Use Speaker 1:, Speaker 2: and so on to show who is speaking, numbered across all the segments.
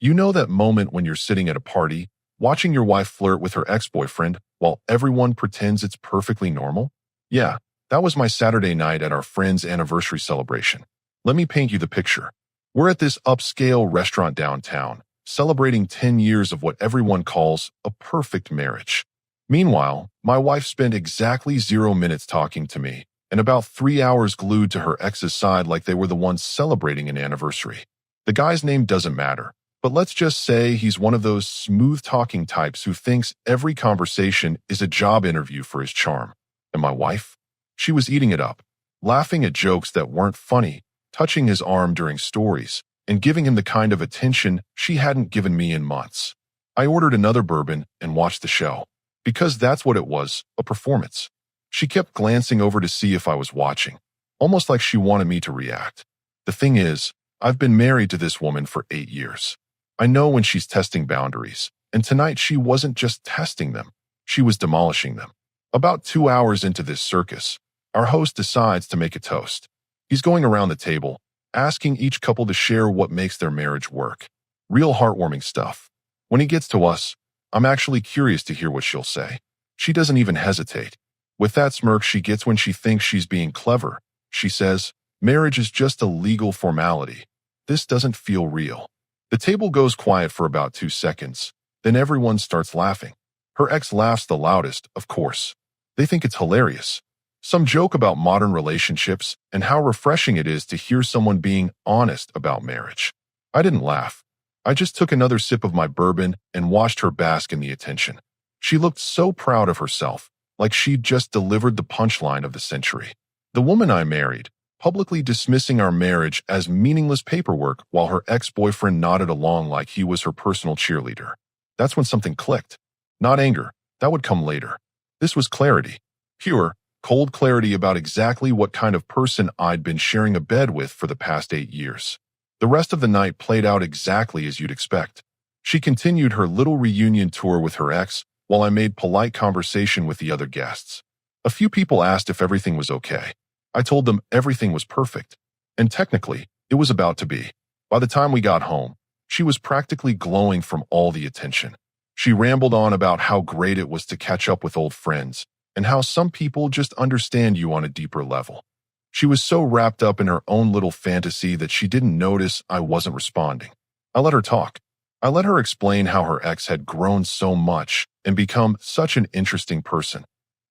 Speaker 1: You know that moment when you're sitting at a party, watching your wife flirt with her ex-boyfriend while everyone pretends it's perfectly normal? Yeah, that was my Saturday night at our friend's anniversary celebration. Let me paint you the picture. We're at this upscale restaurant downtown, celebrating 10 years of what everyone calls a perfect marriage. Meanwhile, my wife spent exactly 0 minutes talking to me and about 3 hours glued to her ex's side like they were the ones celebrating an anniversary. The guy's name doesn't matter. But let's just say he's one of those smooth-talking types who thinks every conversation is a job interview for his charm. And my wife? She was eating it up, laughing at jokes that weren't funny, touching his arm during stories, and giving him the kind of attention she hadn't given me in months. I ordered another bourbon and watched the show. Because that's what it was, a performance. She kept glancing over to see if I was watching, almost like she wanted me to react. The thing is, I've been married to this woman for 8 years. I know when she's testing boundaries, and tonight she wasn't just testing them, she was demolishing them. About 2 hours into this circus, our host decides to make a toast. He's going around the table, asking each couple to share what makes their marriage work. Real heartwarming stuff. When he gets to us, I'm actually curious to hear what she'll say. She doesn't even hesitate. With that smirk she gets when she thinks she's being clever, she says, "Marriage is just a legal formality. This doesn't feel real." The table goes quiet for about 2 seconds, then everyone starts laughing. Her ex laughs the loudest, of course. They think it's hilarious. Some joke about modern relationships and how refreshing it is to hear someone being honest about marriage. I didn't laugh. I just took another sip of my bourbon and watched her bask in the attention. She looked so proud of herself, like she'd just delivered the punchline of the century. The woman I married, publicly dismissing our marriage as meaningless paperwork while her ex-boyfriend nodded along like he was her personal cheerleader. That's when something clicked. Not anger, that would come later. This was clarity. Pure, cold clarity about exactly what kind of person I'd been sharing a bed with for the past 8 years. The rest of the night played out exactly as you'd expect. She continued her little reunion tour with her ex while I made polite conversation with the other guests. A few people asked if everything was okay. I told them everything was perfect, and technically, it was about to be. By the time we got home, she was practically glowing from all the attention. She rambled on about how great it was to catch up with old friends, and how some people just understand you on a deeper level. She was so wrapped up in her own little fantasy that she didn't notice I wasn't responding. I let her talk. I let her explain how her ex had grown so much and become such an interesting person.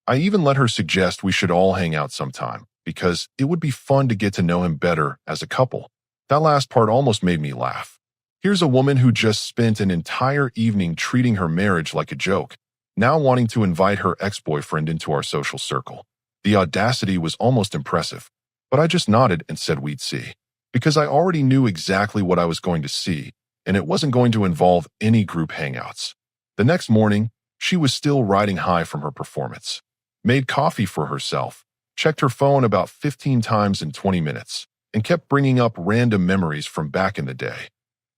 Speaker 1: I even let her suggest we should all hang out sometime, because it would be fun to get to know him better as a couple. That last part almost made me laugh. Here's a woman who just spent an entire evening treating her marriage like a joke, now wanting to invite her ex-boyfriend into our social circle. The audacity was almost impressive, but I just nodded and said we'd see, because I already knew exactly what I was going to see, and it wasn't going to involve any group hangouts. The next morning, she was still riding high from her performance. Made coffee for herself, checked her phone about 15 times in 20 minutes, and kept bringing up random memories from back in the day.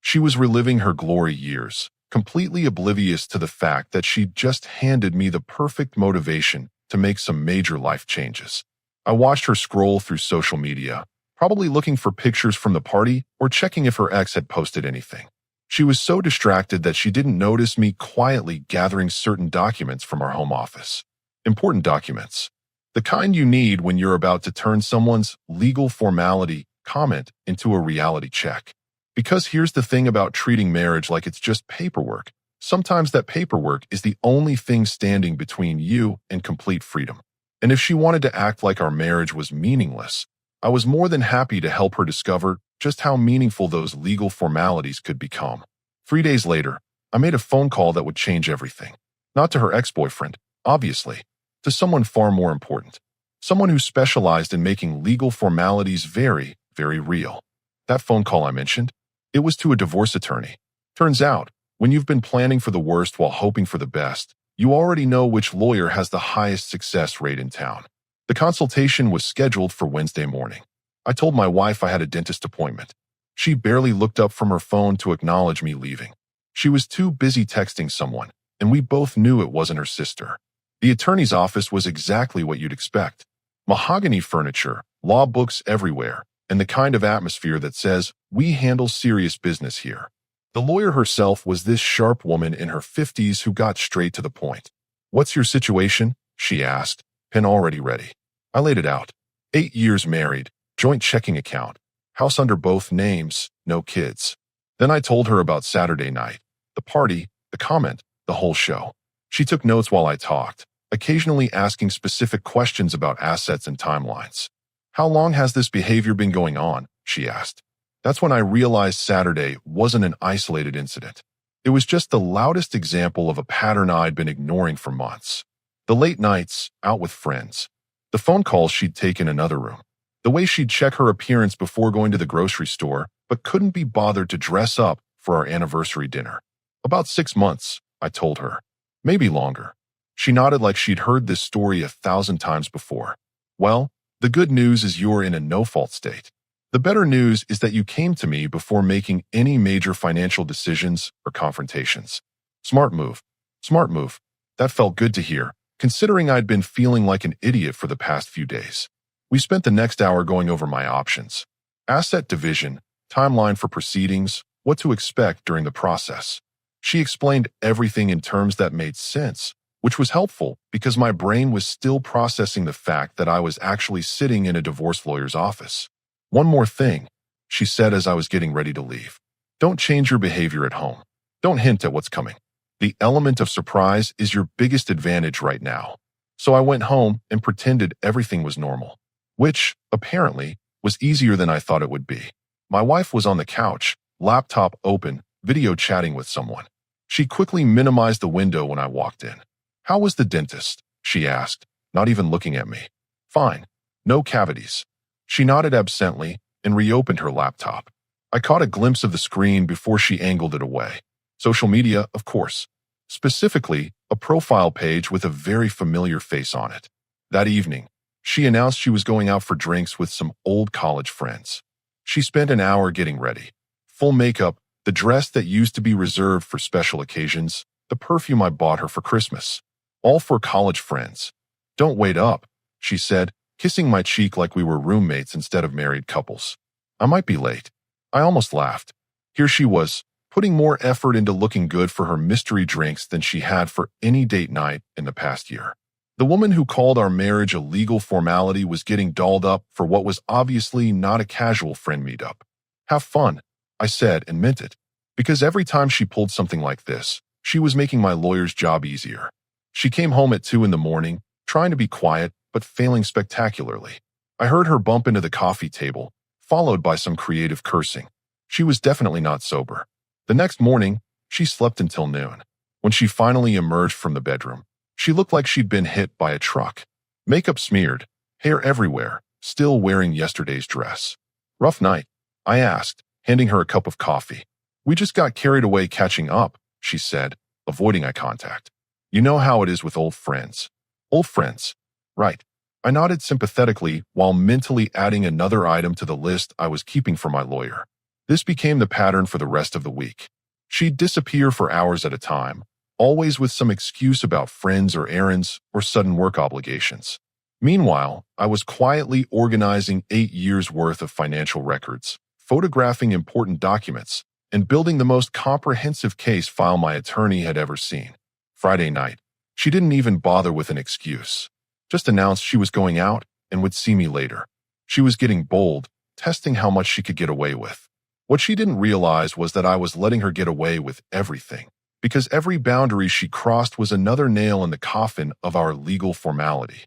Speaker 1: She was reliving her glory years, completely oblivious to the fact that she'd just handed me the perfect motivation to make some major life changes. I watched her scroll through social media, probably looking for pictures from the party or checking if her ex had posted anything. She was so distracted that she didn't notice me quietly gathering certain documents from our home office. Important documents. The kind you need when you're about to turn someone's legal formality comment into a reality check. Because here's the thing about treating marriage like it's just paperwork. Sometimes that paperwork is the only thing standing between you and complete freedom. And if she wanted to act like our marriage was meaningless, I was more than happy to help her discover just how meaningful those legal formalities could become. 3 days later, I made a phone call that would change everything. Not to her ex-boyfriend, obviously, to someone far more important. Someone who specialized in making legal formalities very, very real. That phone call I mentioned, it was to a divorce attorney. Turns out, when you've been planning for the worst while hoping for the best, you already know which lawyer has the highest success rate in town. The consultation was scheduled for Wednesday morning. I told my wife I had a dentist appointment. She barely looked up from her phone to acknowledge me leaving. She was too busy texting someone, and we both knew it wasn't her sister. The attorney's office was exactly what you'd expect. Mahogany furniture, law books everywhere, and the kind of atmosphere that says, "We handle serious business here." The lawyer herself was this sharp woman in her 50s who got straight to the point. "What's your situation?" she asked, pen already ready. I laid it out. 8 years married, joint checking account, house under both names, no kids. Then I told her about Saturday night, the party, the comment, the whole show. She took notes while I talked, occasionally asking specific questions about assets and timelines. "How long has this behavior been going on?" she asked. That's when I realized Saturday wasn't an isolated incident. It was just the loudest example of a pattern I'd been ignoring for months. The late nights, out with friends. The phone calls she'd take in another room. The way she'd check her appearance before going to the grocery store, but couldn't be bothered to dress up for our anniversary dinner. "About 6 months," I told her. "Maybe longer." She nodded like she'd heard this story 1,000 times before. "Well, the good news is you're in a no-fault state. The better news is that you came to me before making any major financial decisions or confrontations." Smart move. Smart move. That felt good to hear, considering I'd been feeling like an idiot for the past few days. We spent the next hour going over my options. Asset division, timeline for proceedings, what to expect during the process. She explained everything in terms that made sense, which was helpful because my brain was still processing the fact that I was actually sitting in a divorce lawyer's office. "One more thing," she said as I was getting ready to leave. "Don't change your behavior at home. Don't hint at what's coming. The element of surprise is your biggest advantage right now." So I went home and pretended everything was normal, which, apparently, was easier than I thought it would be. My wife was on the couch, laptop open, video chatting with someone. She quickly minimized the window when I walked in. "How was the dentist?" she asked, not even looking at me. "Fine. No cavities." She nodded absently and reopened her laptop. I caught a glimpse of the screen before she angled it away. Social media, of course. Specifically, a profile page with a very familiar face on it. That evening, she announced she was going out for drinks with some old college friends. She spent an hour getting ready. Full makeup, the dress that used to be reserved for special occasions, the perfume I bought her for Christmas. All for college friends. "Don't wait up," she said, kissing my cheek like we were roommates instead of married couples. I might be late. I almost laughed. Here she was, putting more effort into looking good for her mystery drinks than she had for any date night in the past year. The woman who called our marriage a legal formality was getting dolled up for what was obviously not a casual friend meetup. "Have fun," I said and meant it, because every time she pulled something like this, she was making my lawyer's job easier. She came home at 2 in the morning, trying to be quiet, but failing spectacularly. I heard her bump into the coffee table, followed by some creative cursing. She was definitely not sober. The next morning, she slept until noon. When she finally emerged from the bedroom, she looked like she'd been hit by a truck. Makeup smeared, hair everywhere, still wearing yesterday's dress. "Rough night?" I asked, handing her a cup of coffee. "We just got carried away catching up," she said, avoiding eye contact. "You know how it is with old friends." "Old friends." Right. I nodded sympathetically while mentally adding another item to the list I was keeping for my lawyer. This became the pattern for the rest of the week. She'd disappear for hours at a time, always with some excuse about friends or errands or sudden work obligations. Meanwhile, I was quietly organizing 8 years' worth of financial records, photographing important documents, and building the most comprehensive case file my attorney had ever seen. Friday night, she didn't even bother with an excuse. Just announced she was going out and would see me later. She was getting bold, testing how much she could get away with. What she didn't realize was that I was letting her get away with everything, because every boundary she crossed was another nail in the coffin of our legal formality.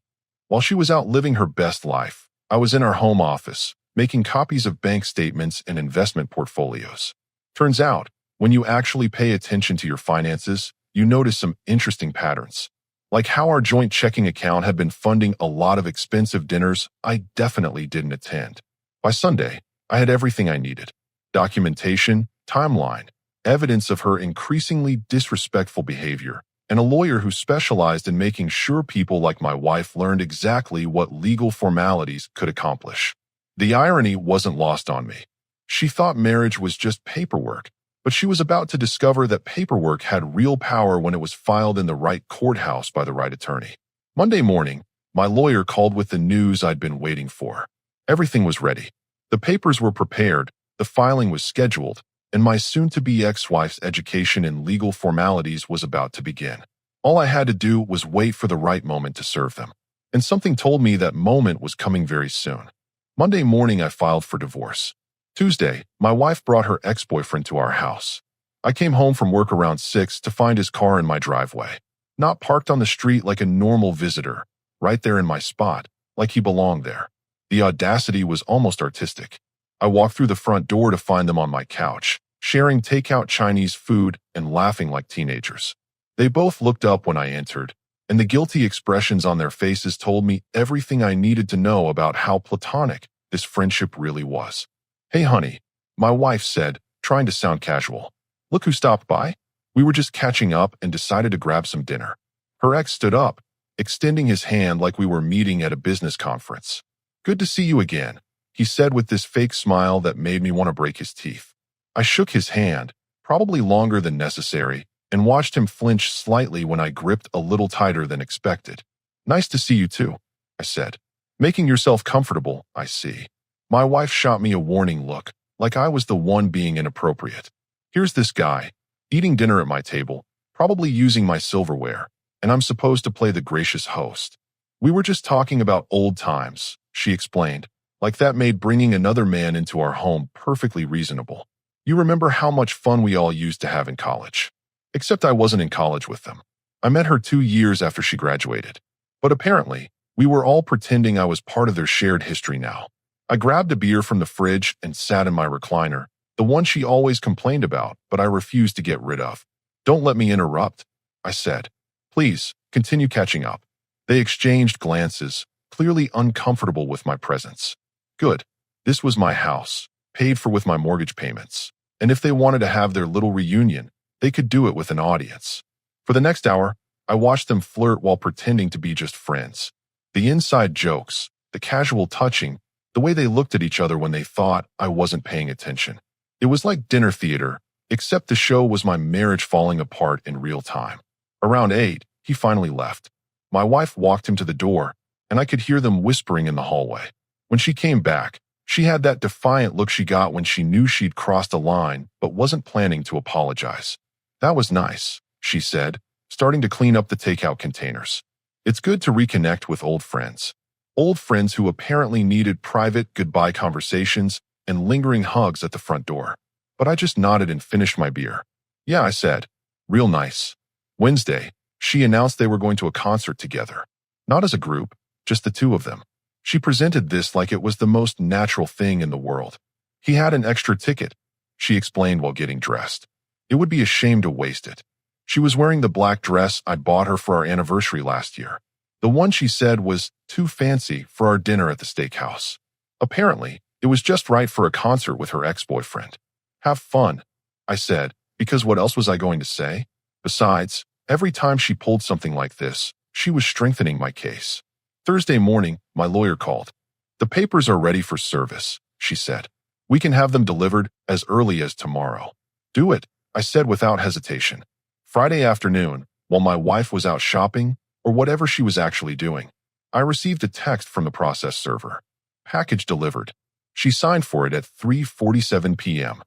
Speaker 1: While she was out living her best life, I was in our home office, making copies of bank statements and investment portfolios. Turns out, when you actually pay attention to your finances, you notice some interesting patterns. Like how our joint checking account had been funding a lot of expensive dinners I definitely didn't attend. By Sunday, I had everything I needed. Documentation, timeline, evidence of her increasingly disrespectful behavior, and a lawyer who specialized in making sure people like my wife learned exactly what legal formalities could accomplish. The irony wasn't lost on me. She thought marriage was just paperwork, but she was about to discover that paperwork had real power when it was filed in the right courthouse by the right attorney. Monday morning, my lawyer called with the news I'd been waiting for. Everything was ready. The papers were prepared, the filing was scheduled, and my soon-to-be ex-wife's education in legal formalities was about to begin. All I had to do was wait for the right moment to serve them, and something told me that moment was coming very soon. Monday morning, I filed for divorce. Tuesday, my wife brought her ex-boyfriend to our house. I came home from work around 6 to find his car in my driveway, not parked on the street like a normal visitor, right there in my spot, like he belonged there. The audacity was almost artistic. I walked through the front door to find them on my couch, sharing takeout Chinese food and laughing like teenagers. They both looked up when I entered, and the guilty expressions on their faces told me everything I needed to know about how platonic this friendship really was. "Hey, honey," my wife said, trying to sound casual. "Look who stopped by. We were just catching up and decided to grab some dinner." Her ex stood up, extending his hand like we were meeting at a business conference. "Good to see you again," he said with this fake smile that made me want to break his teeth. I shook his hand, probably longer than necessary, and watched him flinch slightly when I gripped a little tighter than expected. "Nice to see you too," I said. "Making yourself comfortable, I see." My wife shot me a warning look, like I was the one being inappropriate. Here's this guy, eating dinner at my table, probably using my silverware, and I'm supposed to play the gracious host. "We were just talking about old times," she explained, like that made bringing another man into our home perfectly reasonable. "You remember how much fun we all used to have in college?" Except I wasn't in college with them. I met her 2 years after she graduated. But apparently, we were all pretending I was part of their shared history now. I grabbed a beer from the fridge and sat in my recliner, the one she always complained about, but I refused to get rid of. "Don't let me interrupt," I said. "Please, continue catching up." They exchanged glances, clearly uncomfortable with my presence. Good. This was my house, paid for with my mortgage payments. And if they wanted to have their little reunion, they could do it with an audience. For the next hour, I watched them flirt while pretending to be just friends. The inside jokes, the casual touching, the way they looked at each other when they thought I wasn't paying attention. It was like dinner theater, except the show was my marriage falling apart in real time. Around 8, he finally left. My wife walked him to the door, and I could hear them whispering in the hallway. When she came back, she had that defiant look she got when she knew she'd crossed a line but wasn't planning to apologize. "That was nice," she said, starting to clean up the takeout containers. "It's good to reconnect with old friends. Old friends who apparently needed private goodbye conversations and lingering hugs at the front door." But I just nodded and finished my beer. "Yeah," I said. "Real nice." Wednesday, she announced they were going to a concert together. Not as a group, just the two of them. She presented this like it was the most natural thing in the world. "He had an extra ticket," she explained while getting dressed. "It would be a shame to waste it." She was wearing the black dress I bought her for our anniversary last year. The one she said was too fancy for our dinner at the steakhouse. Apparently, it was just right for a concert with her ex-boyfriend. "Have fun," I said, because what else was I going to say? Besides, every time she pulled something like this, she was strengthening my case. Thursday morning, my lawyer called. "The papers are ready for service," she said. "We can have them delivered as early as tomorrow." "Do it," I said without hesitation. Friday afternoon, while my wife was out shopping, or whatever she was actually doing, I received a text from the process server. "Package delivered." She signed for it at 3:47 p.m.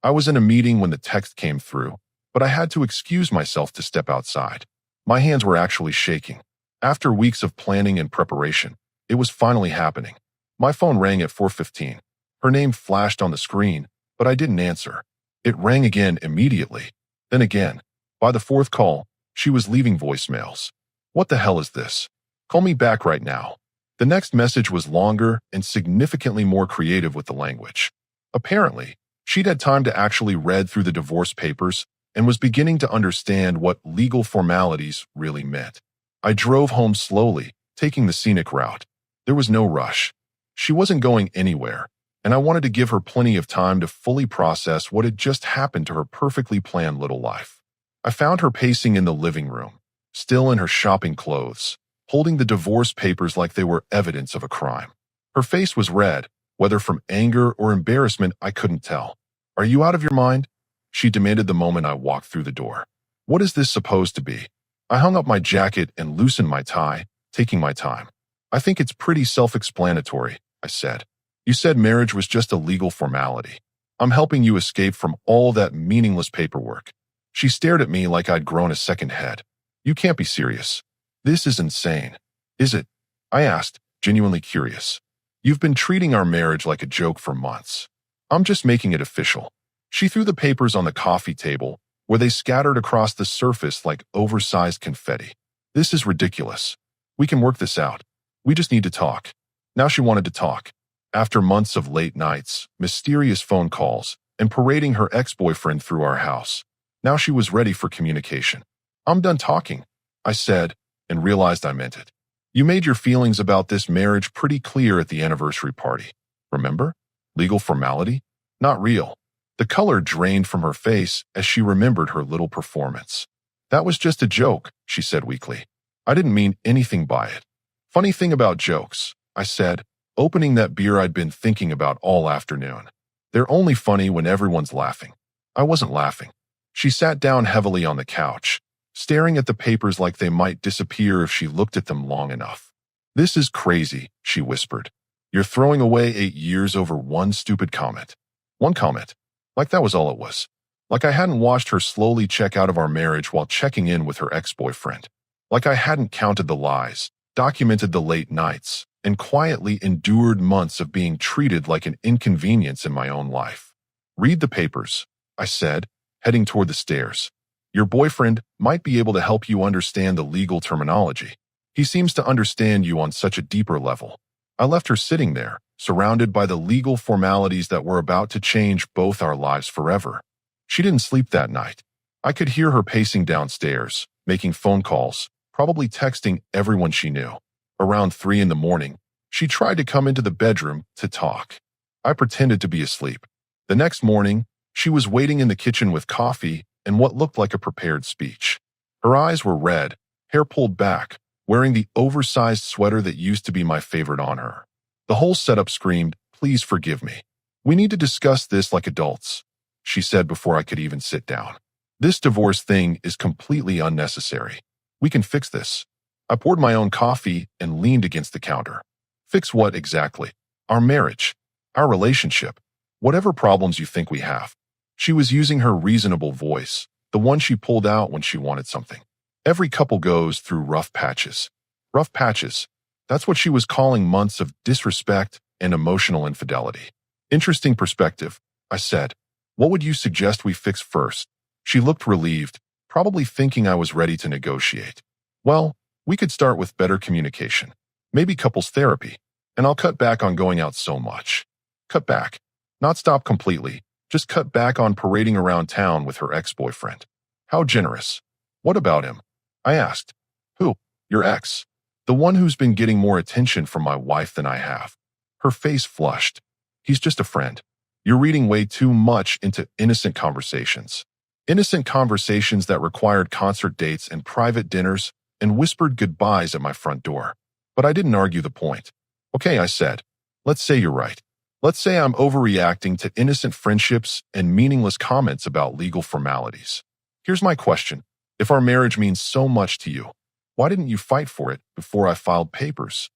Speaker 1: I was in a meeting when the text came through, but I had to excuse myself to step outside. My hands were actually shaking. After weeks of planning and preparation, it was finally happening. My phone rang at 4:15. Her name flashed on the screen, but I didn't answer. It rang again immediately. Then again. By the fourth call, she was leaving voicemails. "What the hell is this? Call me back right now." The next message was longer and significantly more creative with the language. Apparently, she'd had time to actually read through the divorce papers and was beginning to understand what legal formalities really meant. I drove home slowly, taking the scenic route. There was no rush. She wasn't going anywhere, and I wanted to give her plenty of time to fully process what had just happened to her perfectly planned little life. I found her pacing in the living room, still in her shopping clothes, holding the divorce papers like they were evidence of a crime. Her face was red, whether from anger or embarrassment I couldn't tell. "Are you out of your mind?" she demanded the moment I walked through the door. "What is this supposed to be?" I hung up my jacket and loosened my tie, taking my time. "I think it's pretty self-explanatory," I said. "You said marriage was just a legal formality." I'm helping you escape from all that meaningless paperwork. She stared at me like I'd grown a second head. You can't be serious. This is insane. Is it? I asked, genuinely curious. You've been treating our marriage like a joke for months. I'm just making it official. She threw the papers on the coffee table, where they scattered across the surface like oversized confetti. This is ridiculous. We can work this out. We just need to talk. Now she wanted to talk. After months of late nights, mysterious phone calls, and parading her ex-boyfriend through our house, now she was ready for communication. I'm done talking, I said, and realized I meant it. You made your feelings about this marriage pretty clear at the anniversary party. Remember? Legal formality? Not real. The color drained from her face as she remembered her little performance. That was just a joke, she said weakly. I didn't mean anything by it. Funny thing about jokes, I said, opening that beer I'd been thinking about all afternoon. They're only funny when everyone's laughing. I wasn't laughing. She sat down heavily on the couch, staring at the papers like they might disappear if she looked at them long enough. This is crazy, she whispered. You're throwing away 8 years over one stupid comment. One comment. Like that was all it was. Like I hadn't watched her slowly check out of our marriage while checking in with her ex-boyfriend. Like I hadn't counted the lies, documented the late nights, and quietly endured months of being treated like an inconvenience in my own life. Read the papers, I said, heading toward the stairs. Your boyfriend might be able to help you understand the legal terminology. He seems to understand you on such a deeper level. I left her sitting there, surrounded by the legal formalities that were about to change both our lives forever. She didn't sleep that night. I could hear her pacing downstairs, making phone calls, probably texting everyone she knew. Around 3 in the morning, she tried to come into the bedroom to talk. I pretended to be asleep. The next morning, she was waiting in the kitchen with coffee and what looked like a prepared speech. Her eyes were red, hair pulled back, wearing the oversized sweater that used to be my favorite on her. The whole setup screamed, "Please forgive me. We need to discuss this like adults," she said before I could even sit down. This divorce thing is completely unnecessary. We can fix this. I poured my own coffee and leaned against the counter. Fix what exactly? Our marriage, our relationship, whatever problems you think we have. She was using her reasonable voice, the one she pulled out when she wanted something. Every couple goes through rough patches. Rough patches. That's what she was calling months of disrespect and emotional infidelity. Interesting perspective, I said. What would you suggest we fix first? She looked relieved, probably thinking I was ready to negotiate. Well, we could start with better communication. Maybe couples therapy. And I'll cut back on going out so much. Cut back. Not stop completely. Just cut back on parading around town with her ex-boyfriend. How generous. What about him? I asked. Who? Your ex. The one who's been getting more attention from my wife than I have. Her face flushed. He's just a friend. You're reading way too much into innocent conversations. Innocent conversations that required concert dates and private dinners and whispered goodbyes at my front door. But I didn't argue the point. Okay, I said. Let's say you're right. Let's say I'm overreacting to innocent friendships and meaningless comments about legal formalities. Here's my question. If our marriage means so much to you, why didn't you fight for it before I filed papers?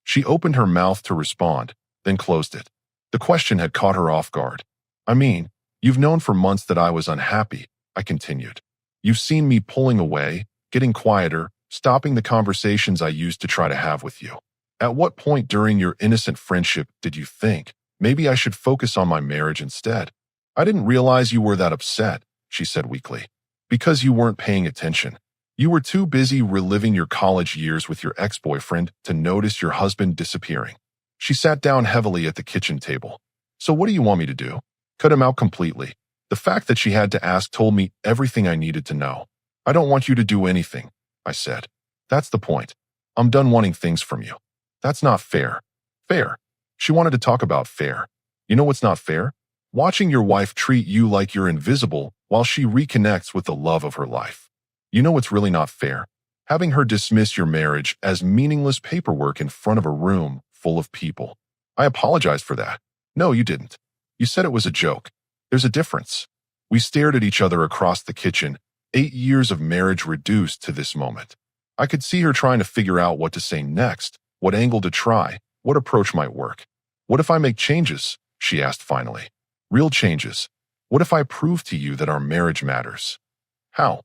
Speaker 1: She opened her mouth to respond, then closed it. The question had caught her off guard. I mean, you've known for months that I was unhappy, I continued. You've seen me pulling away, getting quieter, stopping the conversations I used to try to have with you. At what point during your innocent friendship did you think, maybe I should focus on my marriage instead? I didn't realize you were that upset, she said weakly. Because you weren't paying attention. You were too busy reliving your college years with your ex-boyfriend to notice your husband disappearing. She sat down heavily at the kitchen table. So what do you want me to do? Cut him out completely. The fact that she had to ask told me everything I needed to know. I don't want you to do anything, I said. That's the point. I'm done wanting things from you. That's not fair. Fair. She wanted to talk about fair. You know what's not fair? Watching your wife treat you like you're invisible while she reconnects with the love of her life. You know what's really not fair? Having her dismiss your marriage as meaningless paperwork in front of a room full of people. I apologized for that. No, you didn't. You said it was a joke. There's a difference. We stared at each other across the kitchen, 8 years of marriage reduced to this moment. I could see her trying to figure out what to say next, what angle to try, what approach might work. What if I make changes? She asked finally. Real changes. What if I prove to you that our marriage matters? How?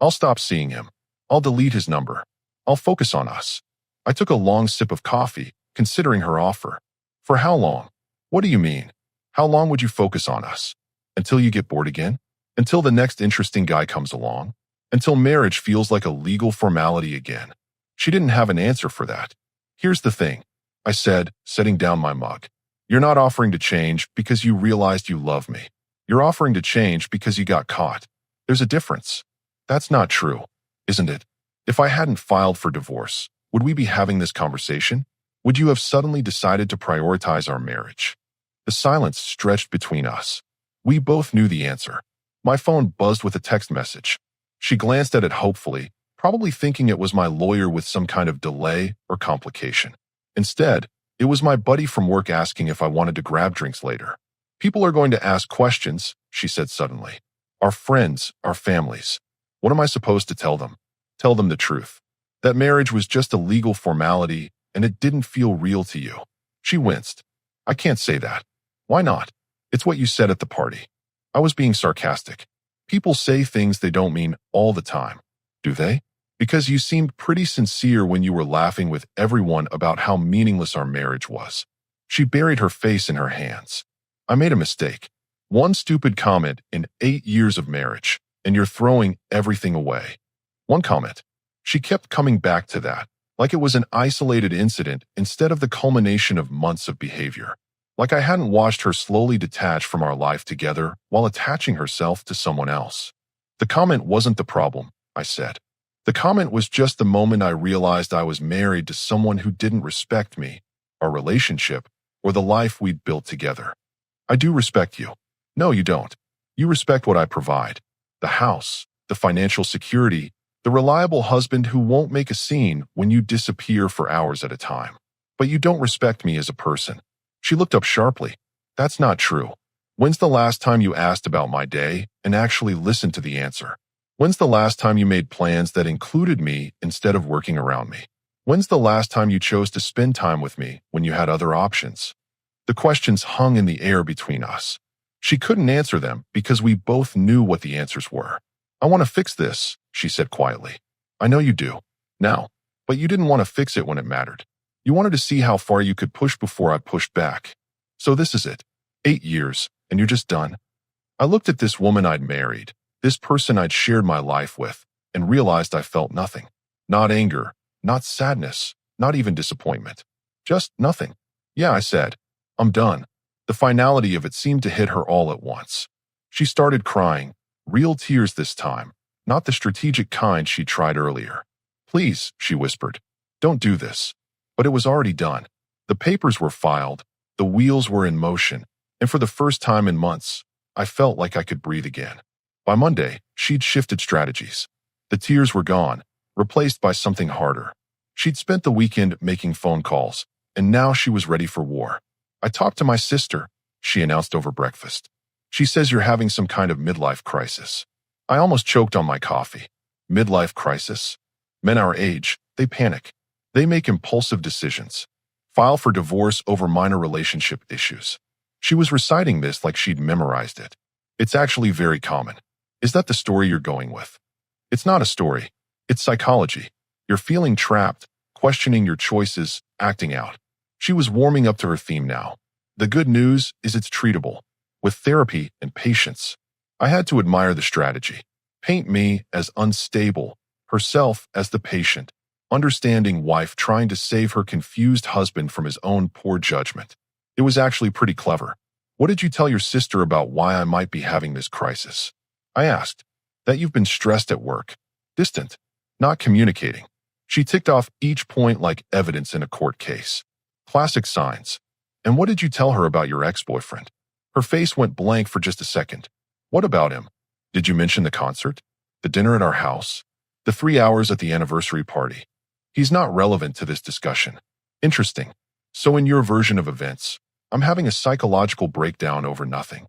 Speaker 1: I'll stop seeing him. I'll delete his number. I'll focus on us. I took a long sip of coffee, considering her offer. For how long? What do you mean? How long would you focus on us? Until you get bored again? Until the next interesting guy comes along? Until marriage feels like a legal formality again? She didn't have an answer for that. Here's the thing, I said, setting down my mug. You're not offering to change because you realized you love me. You're offering to change because you got caught. There's a difference. That's not true, isn't it? If I hadn't filed for divorce, would we be having this conversation? Would you have suddenly decided to prioritize our marriage? The silence stretched between us. We both knew the answer. My phone buzzed with a text message. She glanced at it hopefully, probably thinking it was my lawyer with some kind of delay or complication. Instead, it was my buddy from work asking if I wanted to grab drinks later. People are going to ask questions, she said suddenly. Our friends, our families. What am I supposed to tell them? Tell them the truth. That marriage was just a legal formality and it didn't feel real to you. She winced. I can't say that. Why not? It's what you said at the party. I was being sarcastic. People say things they don't mean all the time. Do they? Because you seemed pretty sincere when you were laughing with everyone about how meaningless our marriage was. She buried her face in her hands. I made a mistake. One stupid comment in 8 years of marriage, and you're throwing everything away. One comment. She kept coming back to that, like it was an isolated incident instead of the culmination of months of behavior. Like I hadn't watched her slowly detach from our life together while attaching herself to someone else. The comment wasn't the problem, I said. The comment was just the moment I realized I was married to someone who didn't respect me, our relationship, or the life we'd built together. I do respect you. No, you don't. You respect what I provide. The house, the financial security, the reliable husband who won't make a scene when you disappear for hours at a time. But you don't respect me as a person. She looked up sharply. That's not true. When's the last time you asked about my day and actually listened to the answer? When's the last time you made plans that included me instead of working around me? When's the last time you chose to spend time with me when you had other options? The questions hung in the air between us. She couldn't answer them because we both knew what the answers were. I want to fix this, she said quietly. I know you do. Now. But you didn't want to fix it when it mattered. You wanted to see how far you could push before I pushed back. So this is it. 8 years, and you're just done. I looked at this woman I'd married, this person I'd shared my life with, and realized I felt nothing. Not anger, not sadness, not even disappointment. Just nothing. Yeah, I said. I'm done. The finality of it seemed to hit her all at once. She started crying, real tears this time, not the strategic kind she'd tried earlier. Please, she whispered, don't do this. But it was already done. The papers were filed, the wheels were in motion, and for the first time in months, I felt like I could breathe again. By Monday, she'd shifted strategies. The tears were gone, replaced by something harder. She'd spent the weekend making phone calls, and now she was ready for war. I talked to my sister, she announced over breakfast. She says you're having some kind of midlife crisis. I almost choked on my coffee. Midlife crisis? Men our age, they panic. They make impulsive decisions. File for divorce over minor relationship issues. She was reciting this like she'd memorized it. It's actually very common. Is that the story you're going with? It's not a story. It's psychology. You're feeling trapped, questioning your choices, acting out. She was warming up to her theme now. The good news is it's treatable, with therapy and patience. I had to admire the strategy. Paint me as unstable, herself as the patient, understanding wife trying to save her confused husband from his own poor judgment. It was actually pretty clever. What did you tell your sister about why I might be having this crisis? I asked. That you've been stressed at work, distant, not communicating. She ticked off each point like evidence in a court case. Classic signs. And what did you tell her about your ex-boyfriend? Her face went blank for just a second. What about him? Did you mention the concert? The dinner at our house? The 3 hours at the anniversary party? He's not relevant to this discussion. Interesting. So in your version of events, I'm having a psychological breakdown over nothing.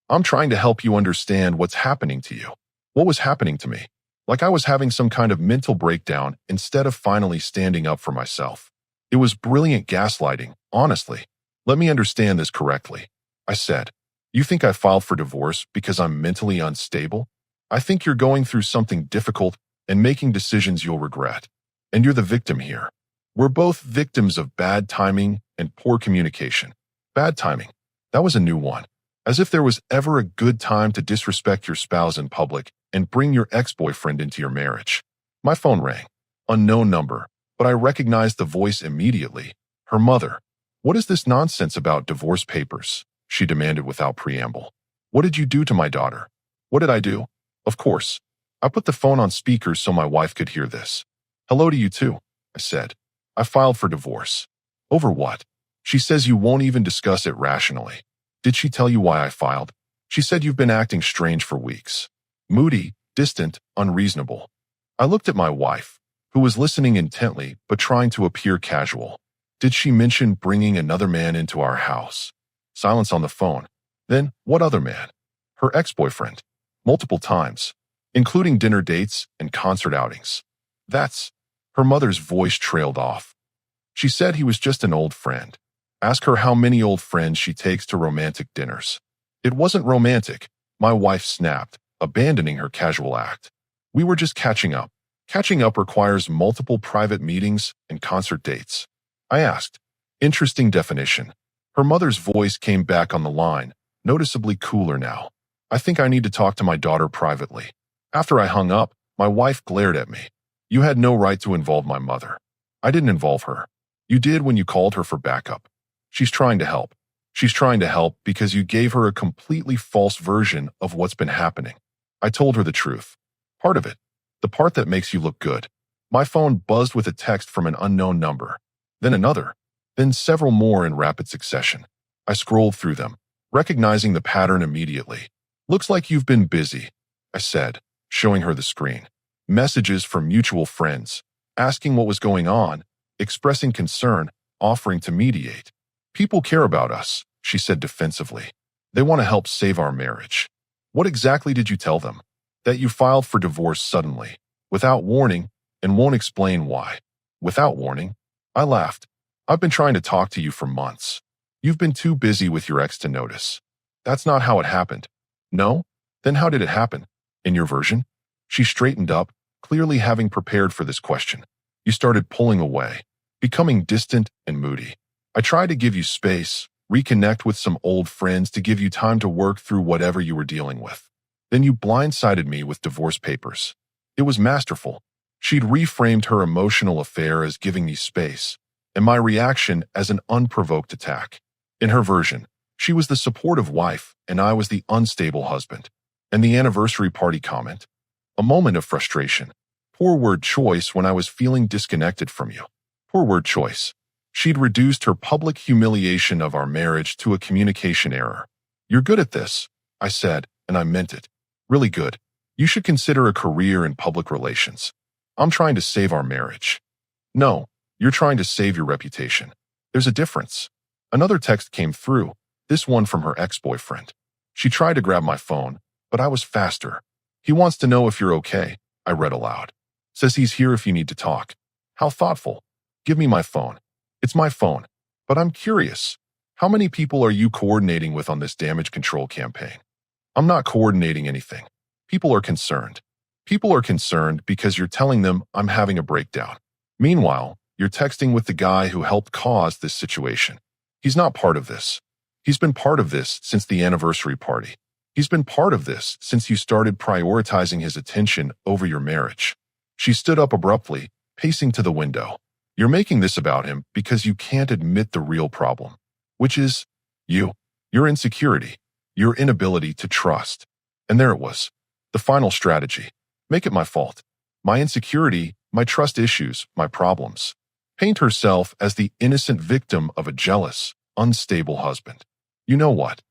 Speaker 1: I'm trying to help you understand what's happening to you. What was happening to me? Like I was having some kind of mental breakdown instead of finally standing up for myself. It was brilliant gaslighting, honestly. Let me understand this correctly, I said. You think I filed for divorce because I'm mentally unstable? I think you're going through something difficult and making decisions you'll regret. And you're the victim here. We're both victims of bad timing and poor communication. Bad timing. That was a new one. As if there was ever a good time to disrespect your spouse in public and bring your ex-boyfriend into your marriage. My phone rang. Unknown number, but I recognized the voice immediately. Her mother. What is this nonsense about divorce papers? She demanded without preamble. What did you do to my daughter? What did I do? Of course. I put the phone on speaker so my wife could hear this. Hello to you too, I said. I filed for divorce. Over what? She says you won't even discuss it rationally. Did she tell you why I filed? She said you've been acting strange for weeks. Moody, distant, unreasonable. I looked at my wife, who was listening intently but trying to appear casual. Did she mention bringing another man into our house? Silence on the phone. Then, what other man? Her ex-boyfriend. Multiple times, including dinner dates and concert outings. That's... Her mother's voice trailed off. She said he was just an old friend. Ask her how many old friends she takes to romantic dinners. It wasn't romantic, my wife snapped, abandoning her casual act. We were just catching up. Catching up requires multiple private meetings and concert dates. I asked. Interesting definition. Her mother's voice came back on the line, noticeably cooler now. I think I need to talk to my daughter privately. After I hung up, my wife glared at me. You had no right to involve my mother. I didn't involve her. You did when you called her for backup. She's trying to help. She's trying to help because you gave her a completely false version of what's been happening. I told her the truth. Part of it. The part that makes you look good. My phone buzzed with a text from an unknown number. Then another. Then several more in rapid succession. I scrolled through them, recognizing the pattern immediately. Looks like you've been busy, I said, showing her the screen. Messages from mutual friends, asking what was going on, expressing concern, offering to mediate. People care about us, she said defensively. They want to help save our marriage. What exactly did you tell them? That you filed for divorce suddenly, without warning, and won't explain why. Without warning? I laughed. I've been trying to talk to you for months. You've been too busy with your ex to notice. That's not how it happened. No? Then how did it happen? In your version? She straightened up, clearly having prepared for this question. You started pulling away, becoming distant and moody. I tried to give you space, reconnect with some old friends to give you time to work through whatever you were dealing with. Then you blindsided me with divorce papers. It was masterful. She'd reframed her emotional affair as giving me space, and my reaction as an unprovoked attack. In her version, she was the supportive wife and I was the unstable husband. And the anniversary party comment? A moment of frustration. Poor word choice when I was feeling disconnected from you. Poor word choice. She'd reduced her public humiliation of our marriage to a communication error. You're good at this, I said, and I meant it. Really good. You should consider a career in public relations. I'm trying to save our marriage. No, you're trying to save your reputation. There's a difference. Another text came through, this one from her ex-boyfriend. She tried to grab my phone, but I was faster. He wants to know if you're okay, I read aloud. Says he's here if you need to talk. How thoughtful. Give me my phone. It's my phone. But I'm curious. How many people are you coordinating with on this damage control campaign? I'm not coordinating anything. People are concerned. People are concerned because you're telling them I'm having a breakdown. Meanwhile, you're texting with the guy who helped cause this situation. He's not part of this. He's been part of this since the anniversary party. He's been part of this since you started prioritizing his attention over your marriage. She stood up abruptly, pacing to the window. You're making this about him because you can't admit the real problem, which is you, your insecurity, your inability to trust. And there it was. The final strategy. Make it my fault. My insecurity, my trust issues, my problems. Paint herself as the innocent victim of a jealous, unstable husband. You know what?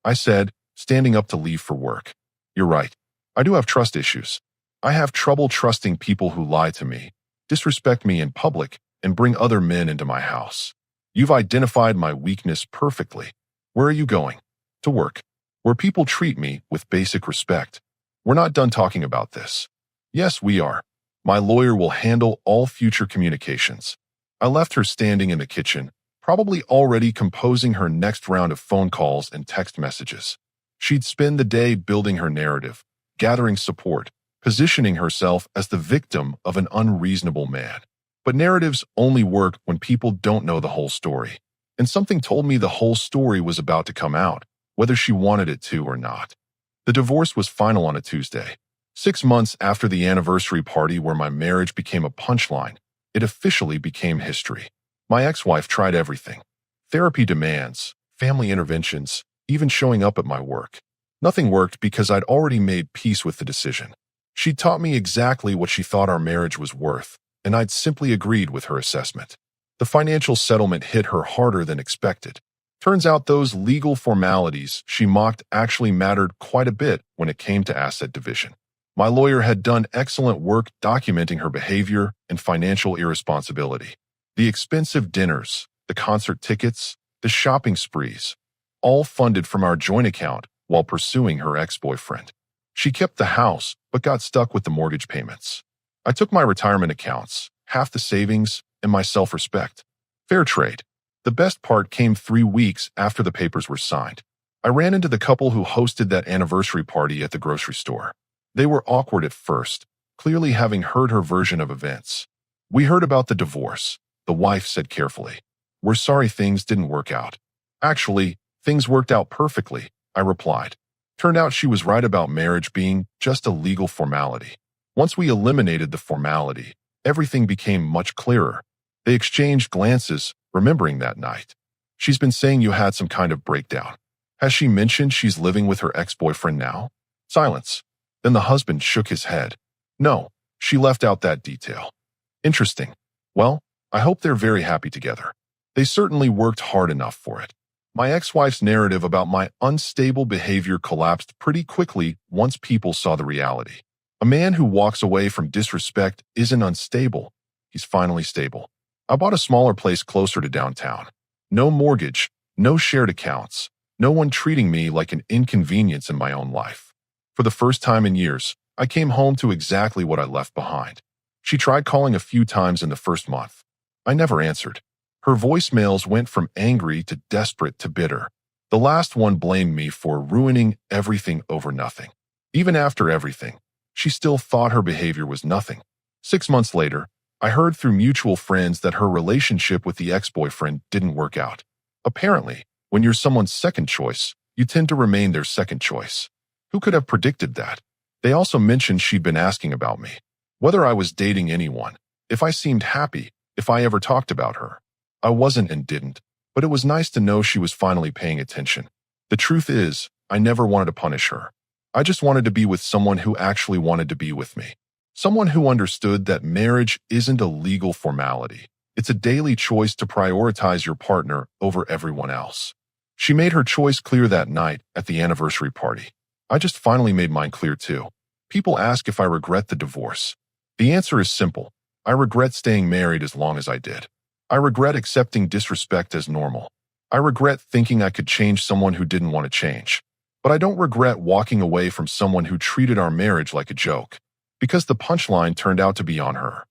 Speaker 1: I said, standing up to leave for work. You're right. I do have trust issues. I have trouble trusting people who lie to me, disrespect me in public, and bring other men into my house. You've identified my weakness perfectly. Where are you going? To work. Where people treat me with basic respect. We're not done talking about this. Yes, we are. My lawyer will handle all future communications. I left her standing in the kitchen, probably already composing her next round of phone calls and text messages. She'd spend the day building her narrative, gathering support, positioning herself as the victim of an unreasonable man. But narratives only work when people don't know the whole story. And something told me the whole story was about to come out, whether she wanted it to or not. The divorce was final on a Tuesday. 6 months after the anniversary party where my marriage became a punchline, it officially became history. My ex-wife tried everything. Therapy demands, family interventions, even showing up at my work. Nothing worked because I'd already made peace with the decision. She taught me exactly what she thought our marriage was worth, and I'd simply agreed with her assessment. The financial settlement hit her harder than expected. Turns out those legal formalities she mocked actually mattered quite a bit when it came to asset division. My lawyer had done excellent work documenting her behavior and financial irresponsibility. The expensive dinners, the concert tickets, the shopping sprees, all funded from our joint account while pursuing her ex-boyfriend. She kept the house, but got stuck with the mortgage payments. I took my retirement accounts, half the savings, and my self-respect. Fair trade. The best part came 3 weeks after the papers were signed. I ran into the couple who hosted that anniversary party at the grocery store. They were awkward at first, clearly having heard her version of events. "We heard about the divorce," the wife said carefully. "We're sorry things didn't work out." "Actually, things worked out perfectly," I replied. Turned out she was right about marriage being just a legal formality. Once we eliminated the formality, everything became much clearer. They exchanged glances, remembering that night. "She's been saying you had some kind of breakdown. Has she mentioned she's living with her ex-boyfriend now?" Silence. Then the husband shook his head. "No, she left out that detail." "Interesting. Well, I hope they're very happy together. They certainly worked hard enough for it." My ex-wife's narrative about my unstable behavior collapsed pretty quickly once people saw the reality. A man who walks away from disrespect isn't unstable. He's finally stable. I bought a smaller place closer to downtown. No mortgage, no shared accounts, no one treating me like an inconvenience in my own life. For the first time in years, I came home to exactly what I left behind. She tried calling a few times in the first month. I never answered. Her voicemails went from angry to desperate to bitter. The last one blamed me for ruining everything over nothing. Even after everything, she still thought her behavior was nothing. 6 months later, I heard through mutual friends that her relationship with the ex-boyfriend didn't work out. Apparently, when you're someone's second choice, you tend to remain their second choice. Who could have predicted that? They also mentioned she'd been asking about me, whether I was dating anyone, if I seemed happy, if I ever talked about her. I wasn't and didn't, but it was nice to know she was finally paying attention. The truth is, I never wanted to punish her. I just wanted to be with someone who actually wanted to be with me. Someone who understood that marriage isn't a legal formality. It's a daily choice to prioritize your partner over everyone else. She made her choice clear that night at the anniversary party. I just finally made mine clear too. People ask if I regret the divorce. The answer is simple. I regret staying married as long as I did. I regret accepting disrespect as normal. I regret thinking I could change someone who didn't want to change. But I don't regret walking away from someone who treated our marriage like a joke, because the punchline turned out to be on her.